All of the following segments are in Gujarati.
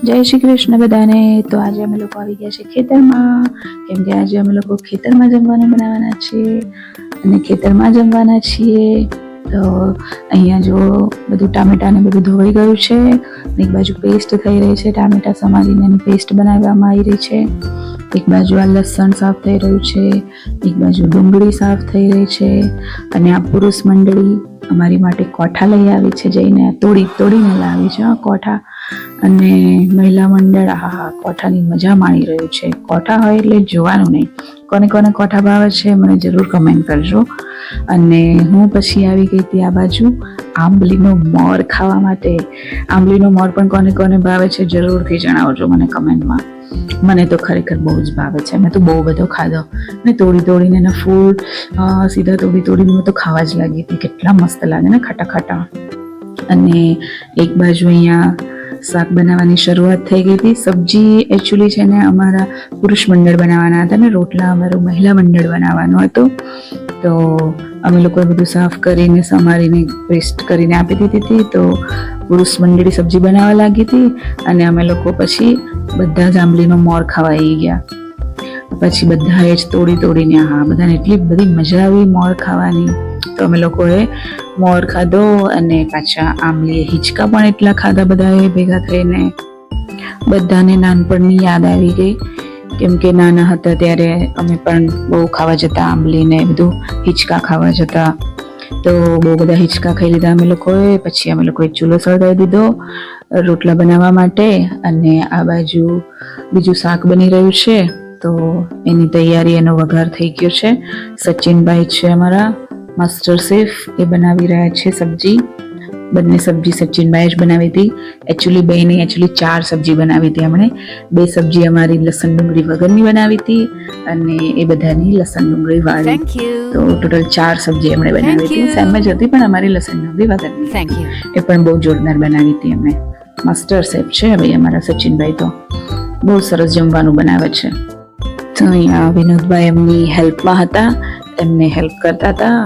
જય શ્રી કૃષ્ણ બધાને. તો આજે અમે લોકો આવી ગયા છે ખેતરમાં, કેમ કે આજે અમે લોકો ખેતરમાં જમવાનું બનાવવાના છે અને ખેતરમાં જમવાના છીએ. તો અહીંયા જો બધું ટામેટા ને બધું ધોવાઈ ગયું છે. એક બાજુ પેસ્ટ થઈ રહી છે, ટામેટા સમારીને એની પેસ્ટ બનાવવામાં આવી રહી છે. એક બાજુ આ લસણ સાફ થઈ રહ્યું છે, એક બાજુ ડુંગળી સાફ થઈ રહી છે. અને આ પુરુષ મંડળી અમારી માટે કોઠા લઈ આવી છે, જઈને તોડીને લાવી છે કોઠા. અને મહિલા મંડળ હા કોઠાની મજા માણી રહ્યું છે. કોઠા હોય એટલે જોવાનું નહીં. કોને કોને કોઠા ભાવે છે મને જરૂર કમેન્ટ કરજો. અને હું પછી આવી ગઈ હતી આ બાજુ આંબલીનો મોર ખાવા માટે. આંબલીનો મોર પણ કોને કોને ભાવે છે જરૂરથી જણાવજો મને કમેન્ટમાં. મને તો ખરેખર બહુ જ ભાવે છે. મેં તો બહુ બધો ખાધો ને તોડીને એના ફૂલ સીધા તોડીને મેં તો ખાવા જ લાગી હતી. કેટલા મસ્ત લાગે ને, ખાટા ખાટા. અને એક બાજુ અહીંયા શાક બનાવવાની શરૂઆત થઈ ગઈ હતી. સબ્જી એકચ્યુઅલી છે ને અમારા પુરુષ મંડળ બનાવવાના હતા ને રોટલા અમારું મહિલા મંડળ બનાવવાનું હતું. તો અમે લોકોએ બધું સાફ કરીને સમારીને પેસ્ટ કરીને આપી દીધી હતી. તો પુરુષ મંડળી સબ્જી બનાવવા લાગી હતી અને અમે લોકો પછી બધા જ આંબલીનો મોર ખાવા આવી ગયા. પછી બધાએ જ તોડીને હા બધાને એટલી બધી મજા આવી મોર ખાવાની. તો અમે લોકોએ મોર ખાધો અને પાછા આંબલીએ હિંચકા પણ એટલા ખાધા બધાએ ભેગા થઈને. બધાને નાનપણની યાદ આવી ગઈ, કેમ કે નાના હતા ત્યારે અમે પણ બહુ ખાવા જતા આંબલીને બધું હિંચકા ખાવા જતા. તો બહુ બધા હિંચકા ખાઈ લીધા અમે લોકોએ. પછી અમે લોકોએ ચૂલો સળગાવી દીધો રોટલા બનાવવા માટે. અને આ બાજુ બીજું શાક બની રહ્યું છે, તો એની તૈયારી, એનો વઘાર થઈ ગયો છે. સચિનભાઈ છે અમારા માસ્ટર શેફ, એ બનાવી રહ્યા છે સબ્જી. બંને સબ્જી સચિનભાઈ જ બનાવી હતી. એકચ્યુઅલી 4 સબ્જી બનાવી હતી એમણે. 2 સબ્જી અમારી લસણ ડુંગળી વગરની બનાવી હતી અને એ બધાની લસણ ડુંગળી વાળી. તો ટોટલ 4 સબ્જી એમણે બનાવી હતી. સેમ જ હતી પણ અમારી લસણ ડુંગળી વગરની. એ પણ બહુ જોરદાર બનાવી હતી એમણે. માસ્ટર શેફ છે ભાઈ અમારા સચિનભાઈ, તો બહુ સરસ જમવાનું બનાવે છે. તો અહીંયા વિનોદભાઈ એમની હેલ્પમાં હતા, એમને હેલ્પ કરતા હતા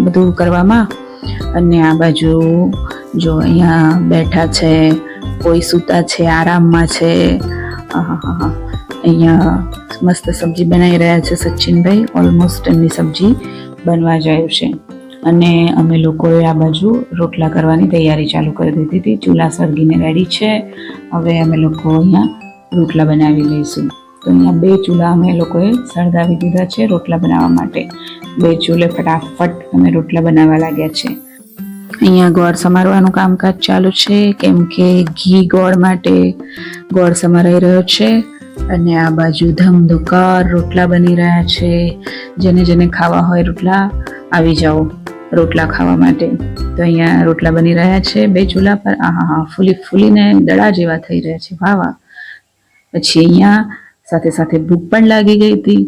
બધું કરવામાં. અને આ બાજુ જો અહીંયા બેઠા છે, કોઈ સૂતા છે, આરામમાં છે. અહીંયા મસ્ત સબ્જી બનાવી રહ્યા છે સચિનભાઈ. ઓલમોસ્ટ એમની સબ્જી બનવા જાય છે. અને અમે લોકોએ આ બાજુ રોટલા કરવાની તૈયારી ચાલુ કરી દીધી હતી. ચૂલા સળગીને રેડી છે. હવે અમે લોકો અહીંયા રોટલા બનાવી લઈશું. તો અહીંયા 2 ચૂલા અમે લોકોએ સળગાવી દીધા છે રોટલા બનાવવા માટે. 2 ચૂલે ફટાફટ અમે રોટલા બનાવવા લાગ્યા છે. અહીંયા ગોળ સમારવાનું કામકાજ ચાલુ છે, કેમ કે ઘી ગોળ માટે ગોળ સમારાઈ રહ્યો છે. અને આ બાજુ ધમધોકાર રોટલા બની રહ્યા છે. જેને ખાવા હોય રોટલા આવી જાઓ રોટલા ખાવા માટે. તો અહીંયા રોટલા બની રહ્યા છે 2 ચૂલા પર. ફૂલીને દડા જેવા થઈ રહ્યા છે. વાહ. પછી અહીંયા સાથે ભૂખ પણ લાગી ગઈ હતી.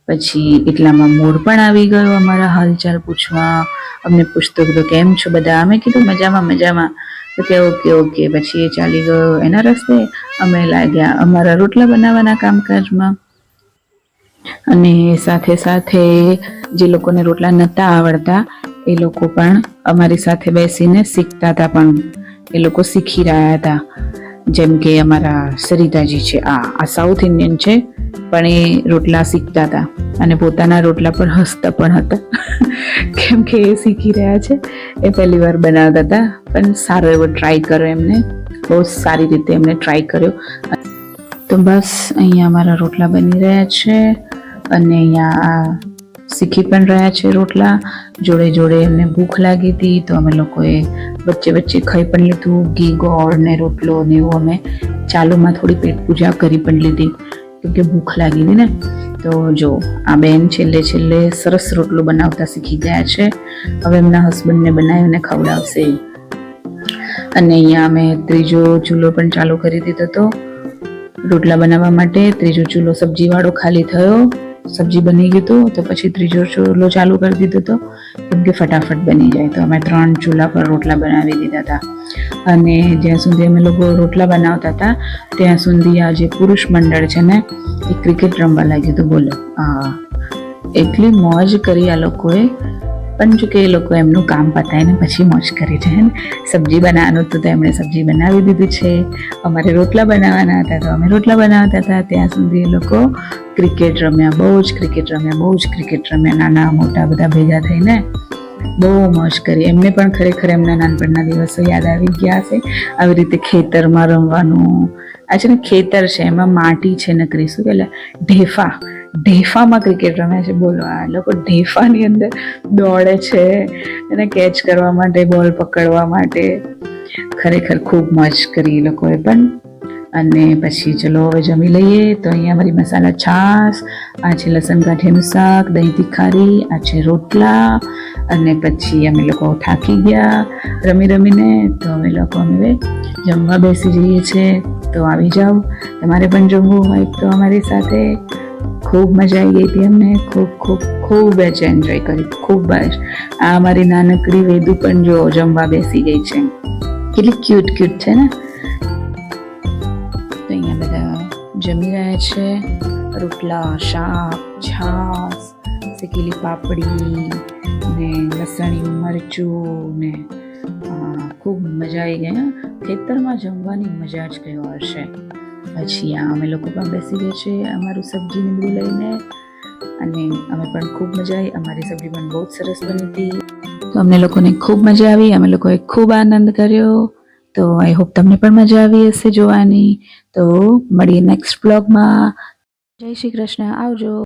પછી એટલામાં મોર પણ આવી ગયો અમારા હાલચાલ પૂછવા. અમને પૂછતો હતો કેમ છો બધા. અમે કીધું મજામાં. તો કે ઓકે. પછી એ ચાલી ગયો એના રસ્તે. અમે લાગ્યા અમારા રોટલા બનાવવાના કામકાજમાં. અને સાથે જે લોકોને રોટલા નહોતા આવડતા એ લોકો પણ અમારી સાથે બેસીને શીખતા હતા. પણ એ લોકો શીખી રહ્યા હતા. જેમ કે અમારા સરિતાજી છે, આ સાઉથ ઇન્ડિયન છે, પણ એ રોટલા શીખતા હતા અને પોતાના રોટલા પર હસતા પણ હતા. કેમ કે એ શીખી રહ્યા છે. એ પહેલી વાર બનાવતા હતા, પણ સારો એવો ટ્રાય કર્યો એમને. બહુ સારી રીતે એમને ટ્રાય કર્યો. તો બસ અહીંયા અમારા રોટલા બની રહ્યા છે. અને અહીંયા શીખી પણ રહ્યા છે રોટલા. જોડે એમને ભૂખ લાગી હતી, તો અમે લોકોએ વચ્ચે ખાઈ પણ લીધું. ઘી ગોળ ને રોટલો ને એવું અમે ચાલુમાં થોડી પેટ પૂજા કરી પણ લીધી, કેમકે ભૂખ લાગી હતી ને. તો જો આ બેન છેલ્લે સરસ રોટલો બનાવતા શીખી ગયા છે. હવે એમના હસબન્ડને બનાવીને ખવડાવશે. અને અહીંયા અમે 3જો ચૂલો પણ ચાલુ કરી દીધો હતો રોટલા બનાવવા માટે. 3જો ચૂલો સબ્જીવાળો ખાલી થયો, સબ્જી બની ગયું હતું, તો પછી 3જો ચૂલો ચાલુ કરી દીધો હતો, કેમ કે ફટાફટ બની જાય. તો અમે 3 ચૂલા પર રોટલા બનાવી દીધા હતા. અને જ્યાં સુધી અમે લોકો રોટલા બનાવતા હતા ત્યાં સુધી આ જે પુરુષ મંડળ છે ને એ ક્રિકેટ રમવા લાગ્યું હતું. બોલો, એટલી મોજ કરી આ લોકોએ. પણ જો કે એ લોકો એમનું કામ પતાવીને પછી મોજ કરે છે હે ને. સબ્જી બનાવવાનું તો એમણે સબ્જી બનાવી દીધી છે. અમારે રોટલા બનાવવાના હતા તો અમે રોટલા બનાવતા હતા. ત્યાં સુધી એ લોકો ક્રિકેટ રમ્યા, બહુ જ ક્રિકેટ રમ્યા. નાના મોટા બધા ભેગા થઈને બહુ મોજ કરી. એમને પણ ખરેખર એમના નાનપણના દિવસો યાદ આવી ગયા છે. આવી રીતે ખેતરમાં રમવાનું. આ છે ને ખેતર છે, એમાં માટી છે નકરી, શું પેલા ઢેફામાં ક્રિકેટ રમે છે. બોલો, આ લોકો ઢેફાની અંદર દોડે છે એને કેચ કરવા માટે, બોલ પકડવા માટે. ખરેખર ખૂબ મોજ કરી એ લોકોએ પણ. અને પછી ચલો હવે જમી લઈએ. તો અહીંયા મારી મસાલા છાશ, આ છે લસણ ગાંઠિયાનું શાક, દહીં તીખારી, આ છે રોટલા. અને પછી અમે લોકો થાકી ગયા રમીને, તો અમે લોકો હવે જમવા બેસી જઈએ છીએ. તો આવી જાઓ, તમારે પણ જમવું હોય તો અમારી સાથે. ખૂબ મજા આવી ગઈ હતી અમને, ખૂબ જ એન્જોય કરી, ખૂબ જ. આ અમારી નાનકડી વેદુ પણ જો જમવા બેસી ગઈ છે. કેટલી ક્યુટ છે ને. તો અહીંયા બધા જમી રહ્યા છે. રોટલા, શાક, છાશ, શેકેલી પાપડી ને લસણિયું મરચું ને ખૂબ મજા આવી ગઈ. ખેતરમાં જમવાની મજા જ કઈ ઓર છે. પછી અમે લોકો પણ બેસી ગયા છે અમારું સબ્જી ને બધું લઈને, અને અમે પણ ખૂબ મજા આવી. અમારી સબ્જી પણ બહુ જ સરસ બની હતી. તો અમને લોકોને ખૂબ મજા આવી. અમે લોકોએ ખૂબ આનંદ કર્યો. તો આઈ હોપ તમને પણ મજા આવી હશે જોવાની. તો મળીએ નેક્સ્ટ બ્લોગમાં. જય શ્રી કૃષ્ણ, આવજો.